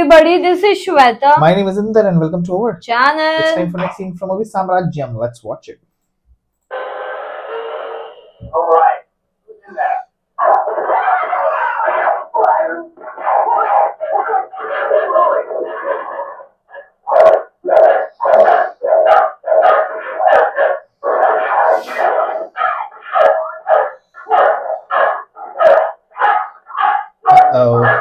everybody, this is Shweta. My name is Inder and welcome to our channel. It's time for next scene from movie Samrajyam. Let's watch it. Alright, listen there. Oh.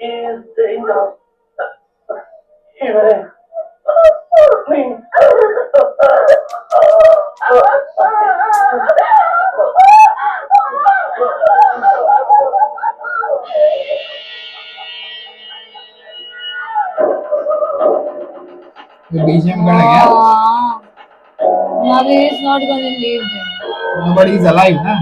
Is dangerous. Even The BGM gonna get. Now he is not going to leave them. Nobody is alive, na?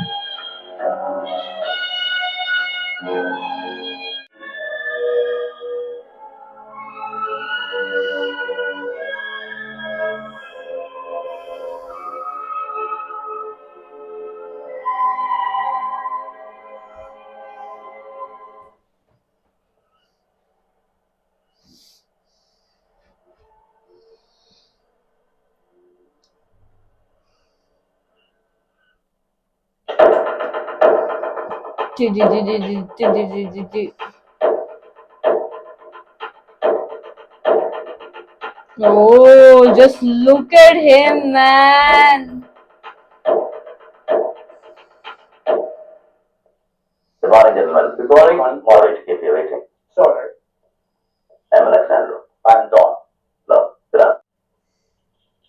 Oh, just look at him, man. Good morning, gentlemen. Good morning. Sorry to keep you waiting. Sorry. I'm Alexander. I'm Don. No, sit down.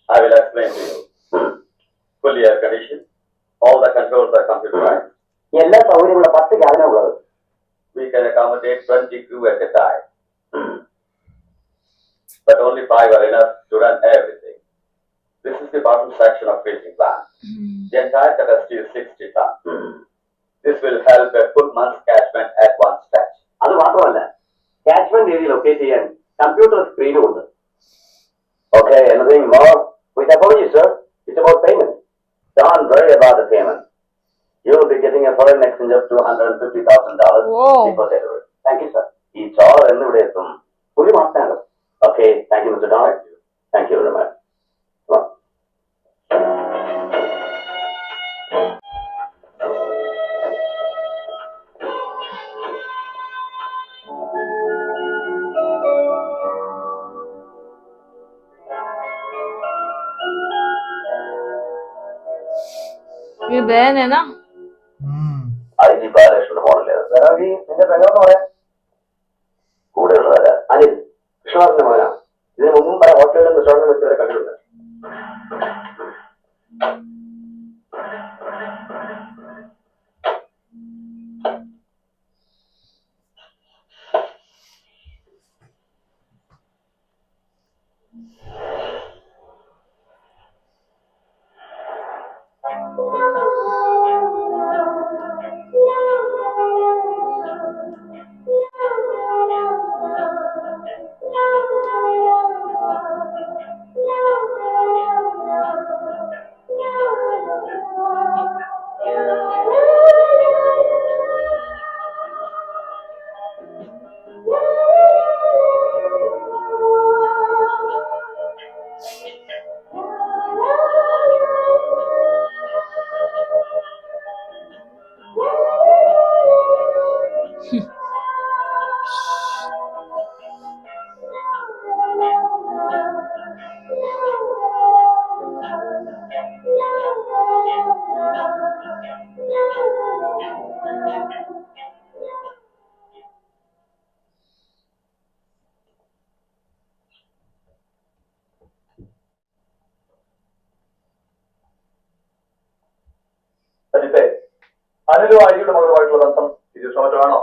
I will explain to you. Fully air conditioned. All the controls are computerized. എല്ലാ സൗകര്യമുള്ള 10 ക്യാബിനാ ഉള്ളത്. We can accommodate 20 crew at a time. But only 5 are enough to run everything. This is the bottom section of filtering plant. The entire capacity is 60 tons. This will help a full month's catchment at one stretch. അത് മാത്രമല്ല catchment area locate ചെയ്യാൻ computer screen ഉണ്ട്. Okay, anything more? With apologies, sir. It's about payment. Don't worry about the payment. You will be getting a foreign exchange of $250,000 before delivery. Thank you, sir. It's all in the way from fully marked. Okay, thank you, Mr. Don. Thank you very much. Come on. ये बहन है ना. IG ബാലകൃഷ്ണന്റെ model നിന്റെ പെങ്ങളെന്ന് പറയാം കൂടെ ഉള്ളതല്ല അനിൽ കൃഷ്ണദാസിന്റെ മോനാ ഇതിന് മുമ്പും പല ഹോട്ടലുകളിലും റെസ്റ്റോറന്റിലും വെച്ച് വരെ കണ്ടിട്ടുണ്ട് അനിലും അഴിയുടെ മകളുമായിട്ടുള്ള ബന്ധം തിരിച്ചോറ്റാണോ?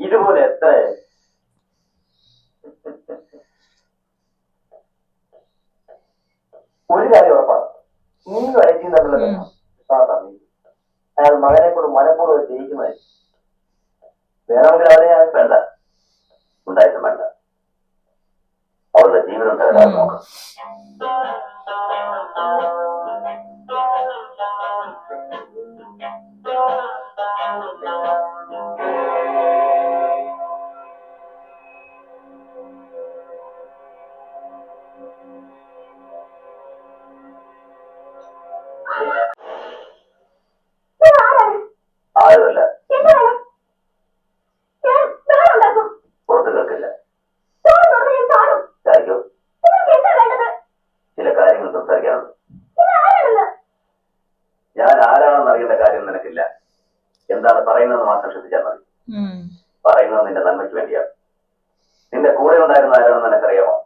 ഇതുപോലെ എത്ര ഒരു കാര്യം ഉറപ്പാണ്, നീയും അയച്ചിയും തമ്മിലുള്ള ബന്ധം അയാൾ മകനെ കൊണ്ട് മനഃപൂർവ്വം ജയിക്കുന്നതായിരിക്കും. വേണമെങ്കിൽ അവരെ വേണ്ട, ഉണ്ടായിട്ടും വേണ്ട, അവരുടെ ജീവിതം തകരാൻ നോക്കാം. ആരുമല്ല, പുറത്ത് കേൾക്കില്ല. ചില കാര്യങ്ങൾ സംസാരിക്കാറുണ്ട്. ഞാൻ ആരാണെന്ന് അറിയേണ്ട കാര്യം നിനക്കില്ല. എന്താണ് പറയുന്നതെന്ന് മാത്രം ശ്രദ്ധിച്ചാൽ മതി. പറയുന്നത് നിന്റെ നന്മയ്ക്ക് വേണ്ടിയാണ്. നിന്റെ കൂടെ ഉണ്ടായിരുന്ന ആരാണെന്ന് നിനക്കറിയാമോ?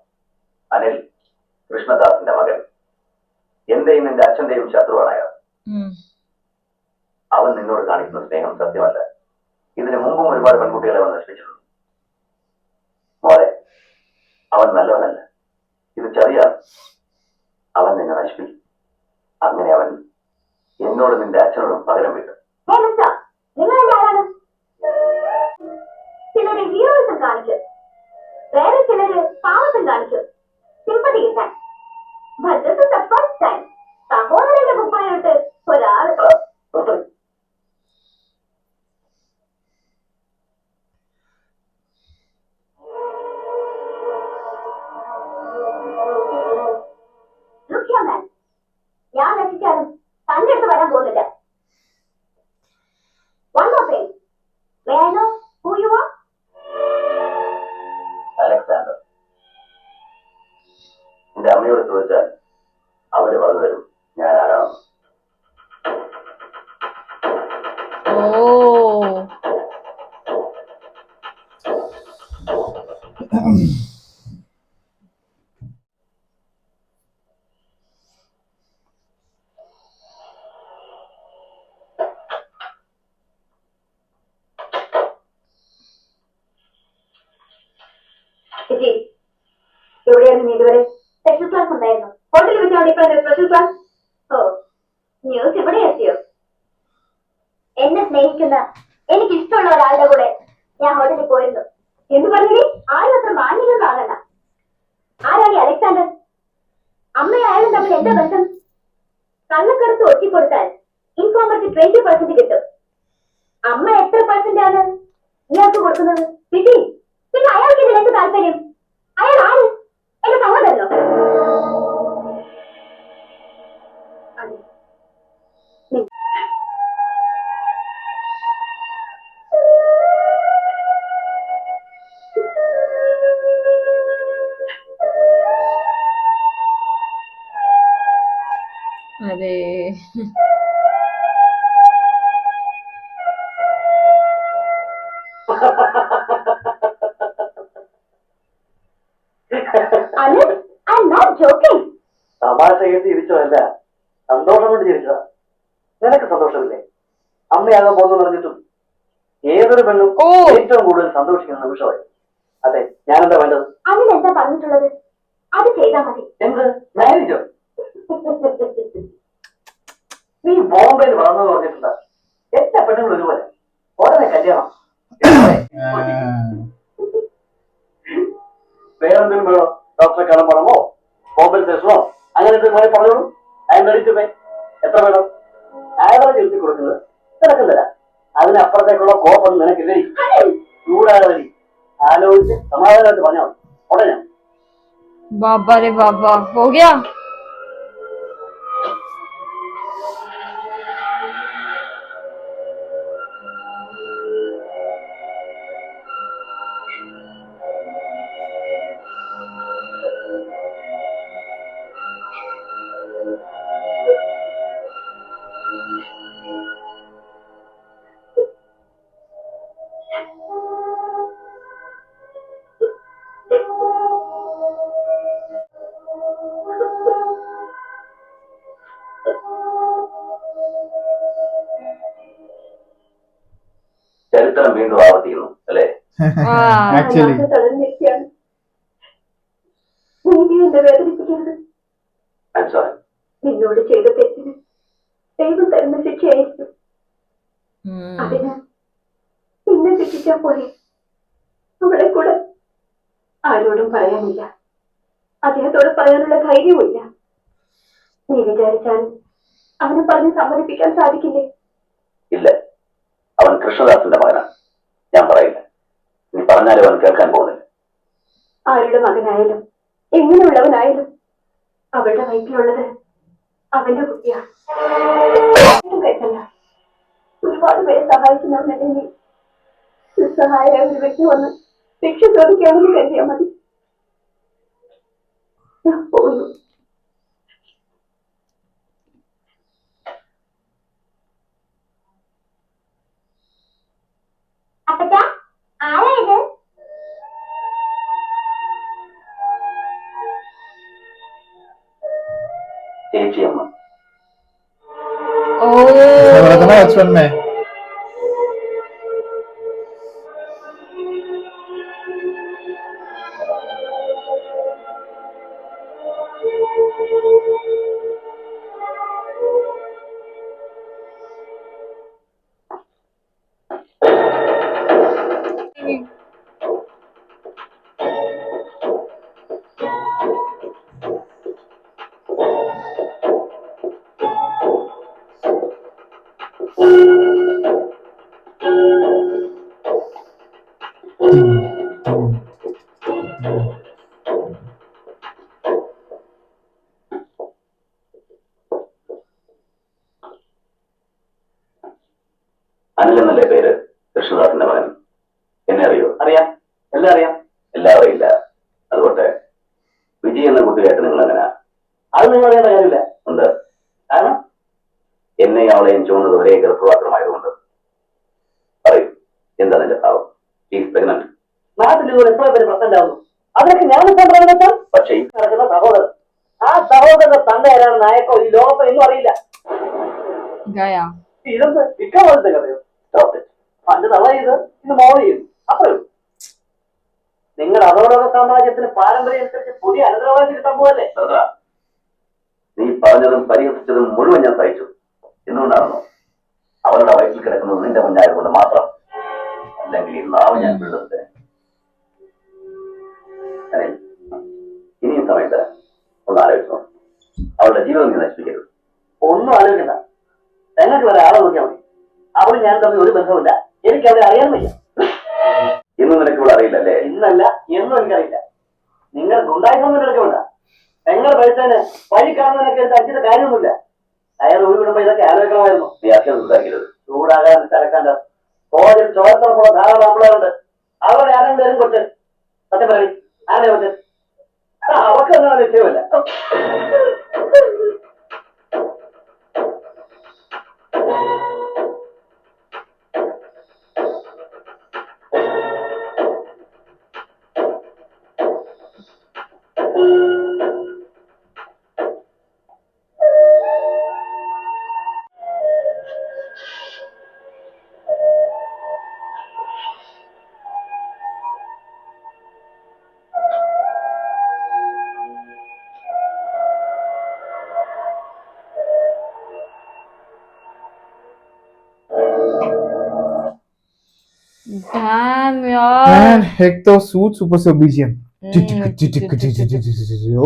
അനിൽ, കൃഷ്ണദാസിന്റെ മകൻ. എന്റെയും നിന്റെ അച്ഛന്റെയും ശത്രുവാണ് അയാൾ. അവൻ നിന്നോട് കാണിക്കുന്ന സ്നേഹം സത്യമല്ല. ഇതിനു മുമ്പും ഒരുപാട് പെൺകുട്ടികളെ അവൻ നശിപ്പിച്ചിട്ടുണ്ട്. മോളെ, അവൻ നല്ലവനല്ല, ഇത് ചതിയാണ്. അവൻ നിന്നെ നശിപ്പിക്കും. അങ്ങനെ അവൻ എന്നോട് നിന്റെ അച്ഛനോടും പകരം വിട്ടു. ചിലര് ഹീറോയിസം കാണിക്കും, വേറെ ചിലര് പാവസം കാണിക്കും, സിമ്പതി കിട്ടാൻ. സഹോദരന്റെ കുപ്പായിട്ട് ഒരാള് ഞാൻ നശിച്ചാലും തന്റെ അടുത്ത് വരാൻ പോകുന്നില്ല. One more thing. May I know who you are? Alexander. എന്റെ അമ്മയോട് ചോദിച്ചാൽ അവര് പറഞ്ഞു തരും ഞാൻ ആരാണ്. എവിടെയായിരുന്നു ഇതുവരെ? സ്പെഷ്യൽ ക്ലാസ് ഉണ്ടായിരുന്നു. ഹോട്ടലിൽ വെച്ചാണ് ഇപ്പൊ സ്പെഷ്യൽ ക്ലാസ്. ഓ, ന്യൂസ് ഇവിടെ എത്തിയോ? എന്നെ സ്നേഹിക്കുന്ന എനിക്ക് ഇഷ്ടമുള്ള ഒരാളുടെ കൂടെ ഞാൻ ഹോട്ടലിൽ പോയിരുന്നു. എന്ത് പറഞ്ഞു? ആരും അത്ര മാന്യതൊന്നും ആകണ്ട. ആരാണ് അലക്സാണ്ടർ? അമ്മയും അയാളും തമ്മിൽ എന്താ ബന്ധം? കള്ളക്കടത്ത് ഒറ്റിക്കൊടുത്താൽ ഇൻഫോമർക്ക് 20% കിട്ടും. അമ്മ എത്ര % ആണ് ഇയാൾക്ക് കൊടുക്കുന്നത്? കിട്ടി. പിന്നെ അയാൾക്ക് ഇതിൽ എന്ത് താല്പര്യം? അയാൾ ആര്? എന്റെ സഹോദരനോ? അതെ. തമാശ കേട്ട് ചിരിച്ചതല്ല, സന്തോഷം കൊണ്ട് ചിരിച്ചതാ. നിനക്ക് സന്തോഷമില്ലേ? അമ്മയാകാൻ പോകുന്നു പറഞ്ഞിട്ടും ഏതൊരു പെണ്ണും ഏറ്റവും കൂടുതൽ സന്തോഷിക്കുന്ന നിമിഷമായി. അതെ, ഞാനെന്താ വേണ്ടത്? അതിനെന്താ പറഞ്ഞിട്ടുള്ളത്? അത് ചെയ്താൽ മതി. എന്ത് മാരേജോ? നീ ബോംബെയിൽ വളർന്നെന്ന് പറഞ്ഞിട്ടുണ്ടാ. എല്ലാ പെണ്ണുങ്ങൾ ഒരുപോലെ, ഉടനെ കല്യാണം. വേറെന്തെങ്കിലും വേണോ? ഡോക്ടറെ കാണാൻ പോണമോ, കോമ്പൻസേഷനോ, അങ്ങനെ എന്തെങ്കിലും പറഞ്ഞോളൂ. I'm ready to pay. എത്ര വേണം? ആവറേജ് എഴുതി കൊടുക്കുന്നത് നിനക്കും തരാം. അതിനപ്പുറത്തേക്കുള്ള കോപ്പൊന്നും നിനക്കില്ലേ? ചൂടാതെ വരി, ആലോചിച്ച് സമാധാനമായിട്ട് പറഞ്ഞാൽ ഉടനെ. बाबा रे बाबा, हो गया. Actually. തളർന്നിരിക്കുകയാണ്. നീ എന്നെ വേദനിപ്പിക്കരുത്. I'm sorry. നിന്നോട് ചെയ്ത തെറ്റിന് ദൈവം തരുന്ന ശിക്ഷയായിരിക്കും. അതിന് നിന്നെ ശിക്ഷിച്ചാൽ പോലെ അവളെ കൂടെ ആരോടും പറയാനില്ല. അദ്ദേഹത്തോട് പറയാനുള്ള ധൈര്യവുമില്ല. നീ വിചാരിച്ചാൽ അവനെ പറഞ്ഞ് സമ്മതിപ്പിക്കാൻ സാധിക്കില്ലേ? ഇല്ല, അവൻ കൃഷ്ണദാസിന്റെ മകനാണ്. ഞാൻ പറയില്ല. നീ പറഞ്ഞാലും അവൻ കേൾക്കാൻ പോകുന്നില്ല. ആരുടെ മകനായാലും എങ്ങനെയുള്ളവനായാലും അവളുടെ വയറ്റിലുള്ളത് അവന്റെ കുട്ടിയാണ്. കേട്ടല്ല, ഒരുപാട് പേരെ സഹായിക്കുന്നവരുണ്ടെങ്കിൽ നിസ്സഹായ ഒരു വ്യക്തി വന്ന് ശിക്ഷ ചോദിക്കാമെന്ന് കരുതിയാൽ മതി. ഞാൻ പോകുന്നു. ആരായത്? ചേച്ചിയമ്മ. बोला था ना बचपन में. അനിൽ എന്നല്ലേ പേര്? കൃഷ്ണദാസിന്റെ മകൻ. എന്നെ അറിയോ? അറിയാം, എല്ലാം അറിയാം. എല്ലാം അറിയില്ല. അതുകൊണ്ട് വിജയ് എന്ന കുട്ടിയായിട്ട് നിങ്ങൾ എങ്ങനെ? അത് നിങ്ങൾ അറിയേണ്ട കാര്യമില്ല. ഉണ്ട്. കാരണം എന്നെയും അവളെയും ചുവന്നത് ഒരേ ഗർഭപാത്രമായതുകൊണ്ട്. പറയൂ, എന്താ നിന്റെ ഭാവം? Is pregnant. നാട്ടിൽ ഇതുപോലെ എത്ര പേര് പ്രശ്നം ഉണ്ടാവുന്നു. അതിനൊക്കെ ഞാൻ വെച്ചാൽ പക്ഷേ ഈ നടക്കുന്ന സഹോദരൻ, ആ സഹോദരന്റെ തന്റെ ആരാണ് നായക്കോ ഈ ലോകത്ത് ഒന്നും അറിയില്ല. ഇതെന്ത് ഇക്കാലത്തെ കഥയോ? പണ്ട് തവ ചെയ്ത് ഇന്ന് മോള് ചെയ്തു. അപ്പോഴും നിങ്ങളുടെ അതോടക സാമ്രാജ്യത്തിന് പാരമ്പര്യം അനുസരിച്ച് പുതിയ അനന്തരവാദി കിട്ടാൻ പോവല്ലേ? നീ പറഞ്ഞതും പരിഹസിച്ചതും മുഴുവൻ ഞാൻ സഹിച്ചു. എന്തുകൊണ്ടാണെന്നോ? അവരുടെ വയറ്റിൽ കിടക്കുന്നത് നിന്റെ മുന്നായതുകൊണ്ട് മാത്രം. അല്ലെങ്കിൽ ഈ നാവ് ഞാൻ വിടുന്നത്. ഇനിയും സമയത്ത് ഒന്ന് ആലോചിച്ചോ. അവളുടെ ജീവിതം നീ നശിപ്പിക്കരുത്. ഒന്നും ആലോചിക്കണ്ട. ഞങ്ങൾക്ക് വരെ ആളെ നോക്കിയാൽ മതി. അവള് ഞാൻ തമ്മിൽ ഒരു ബന്ധമില്ല. എനിക്ക് അവരെ അറിയാൻ വയ്യ. ഇന്നും നിനക്ക് ഇവിടെ അറിയില്ലല്ലേ? ഇന്നല്ല, എന്നും എനിക്കറിയില്ല. നിങ്ങൾ ഗുണ്ടായിട്ടൊന്നും എടുക്കണ്ട. ഞങ്ങൾ പഴുത്തതിന് വഴി കാണുന്നതിനൊക്കെ എടുത്ത് അടിച്ചിട്ട് കാര്യമൊന്നുമില്ല. അയാൾ ഒഴിവിടുമ്പോ ഇതൊക്കെ ആലോചിക്കണമായിരുന്നു. നീ അച്ഛൻ ഉണ്ടാക്കരുത്. ചൂടാകാൻ തിരക്കാണ്ട് കോഴിൽ ചോരത്തോടെ ധാരാളം ആമ്പിളറുണ്ട്. അവരുടെ ആരെങ്കിലും കൊച്ച് സത്യം പറയും. ആരുടെ കൊച്ച്? അവർക്കൊന്നും നിശ്ചയമില്ല. Damn, yaar. Man, एक तो सूट ऊपर से BGM.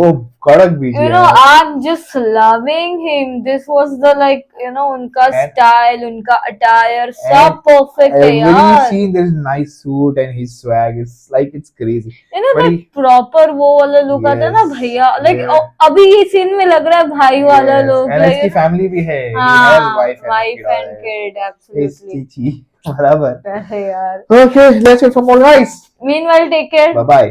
Oh, कड़क BGM. You know, I'm just loving him. This was the unka style, unka attire, सब perfect है Every यार. scene there is nice suit and his swag is like it's crazy. You know But that proper वो वाला look आता है ना Yes, भैया. Like yes. अभी ये scene में लग रहा है भाई वाला Yes, look. and Like इसकी family भी है. He हाँ, has wife and kid, His absolutely. chichi. बराबर. अरे यार. Okay, let's wait for more guys. Meanwhile, take care. Bye bye.